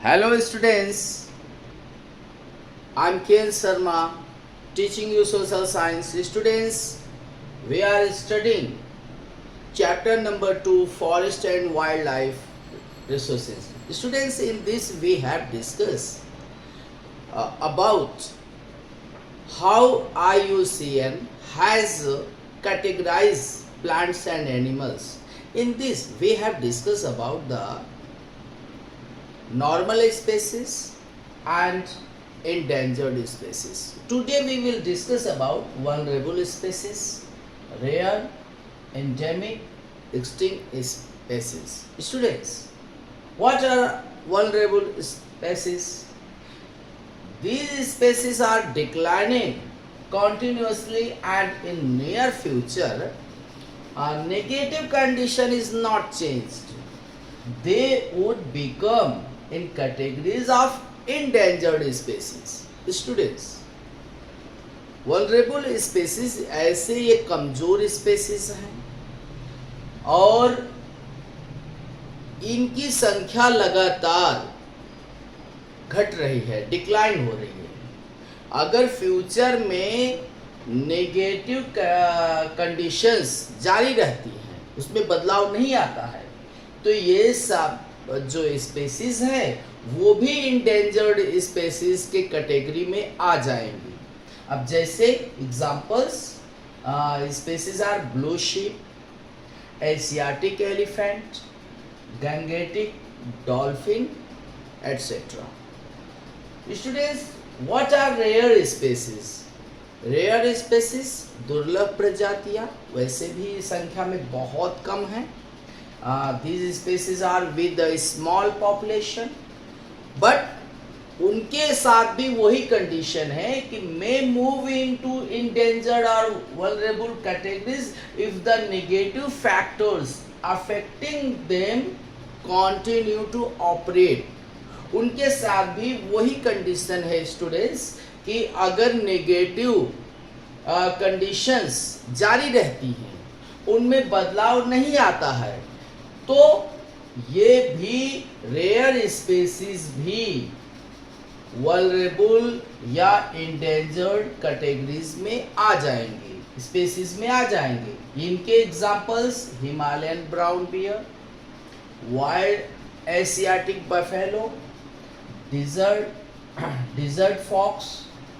Hello students, I'm Ken Sharma teaching you social science. Students, we are studying chapter number 2 Forest and Wildlife Resources. Students, in this we have discussed about how IUCN has categorized plants and animals. In this we have discussed about the normal species and endangered species. Today we will discuss about vulnerable species, rare, endemic, extinct species. Students, what are vulnerable species? These species are declining continuously and in near future a negative condition is not changed. They would become in categories of endangered species. Students, vulnerable species ऐसे ये कमजोर species हैं और इनकी संख्या लगातार घट रही है, डिक्लाइन हो रही है. अगर फ्यूचर में नेगेटिव कंडीशंस जारी रहती हैं, उसमें बदलाव नहीं आता है, तो ये सब जो स्पेसीज है वो भी इंडेंजर्ड स्पेसीज के कैटेगरी में आ जाएंगी. अब जैसे examples species are blue sheep, Asiatic elephant, Gangetic dolphin et cetera. Students, what are rare species? Rare species दुर्लभ प्रजातियां, वैसे भी संख्या में बहुत कम है. These species are with a small population, but उनके साथ भी वही कंडीशन है कि may move into endangered or vulnerable categories if the negative factors affecting them continue to operate. उनके साथ भी वही कंडीशन है स्टूडेंट्स कि अगर नेगेटिव कंडीशंस जारी रहती हैं, उनमें बदलाव नहीं आता है, तो ये भी रेयर स्पेसीज भी वल्नरेबल या इंडेंजर्ड कैटेगरीज में आ जाएंगे, स्पेसीज में आ जाएंगे. इनके examples Himalayan brown bear, wild Asiatic buffalo, desert fox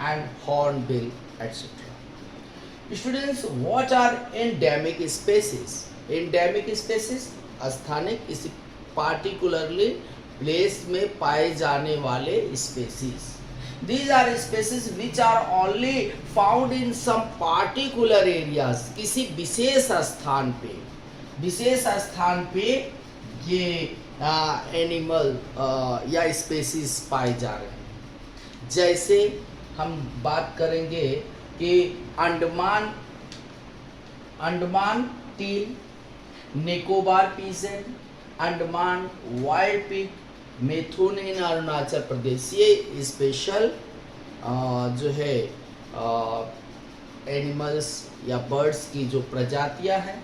and hornbill et cetera. Students, what are endemic species? Endemic species स्थानिक, इस पार्टिकुलरली प्लेस में पाए जाने वाले species. These are species which are only found in some particular areas. किसी विशेष स्थान पे ये एनिमल या स्पेसीज पाए जा रहे हैं. जैसे हम बात करेंगे कि Andaman teal, Nicobar pigeon, Andaman wild pig, mithun in Arunachal Pradesh, ये स्पेशल जो है एनिमल्स या बर्ड्स की जो प्रजातियां हैं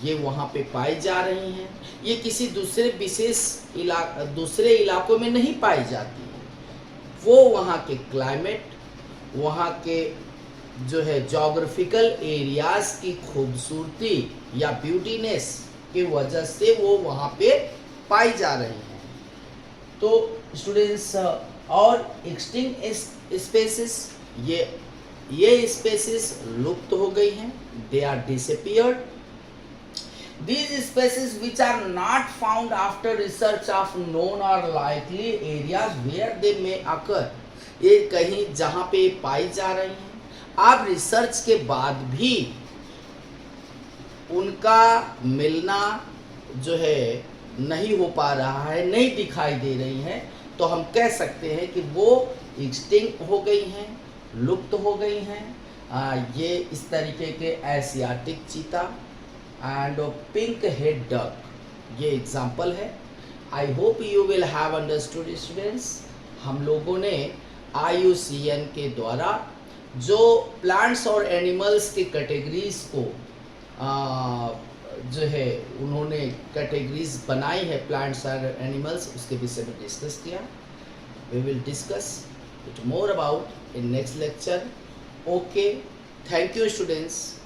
ये वहाँ पे पाई जा रही हैं. ये किसी दूसरे इलाकों में नहीं पाई जाती हैं. वो वहाँ के क्लाइमेट, वहाँ के जो है जोग्राफिकल एरियाज की खूबसूरती या ब्यूटीनेस की वजह से वो वहाँ पे पाई जा रही हैं. तो स्टूडेंट्स, और एक्सटिंक्ट स्पेसीज, ये स्पेसीज लुप्त हो गई हैं, they are disappeared. These species which are not found after research of known or likely areas where they may occur, ये कहीं जहाँ पे पाई जा रही हैं, आप रिसर्च के बाद भी उनका मिलना जो है नहीं हो पा रहा है, नहीं दिखाई दे रही हैं, तो हम कह सकते हैं कि वो एक्सटिंक्ट हो गई हैं, लुप्त हो गई हैं. ये इस तरीके के Asiatic cheetah and pink head duck, ये एग्जाम्पल है. I hope you will have understood students. हम लोगों ने IUCN के द्वारा जो प्लांट्स और एनिमल्स के कैटेगरीज को जो है उन्होंने कैटेगरीज बनाई है प्लांट्स और एनिमल्स, उसके विषय में डिस्कस किया. We will discuss it more about in next lecture. Okay, thank you students.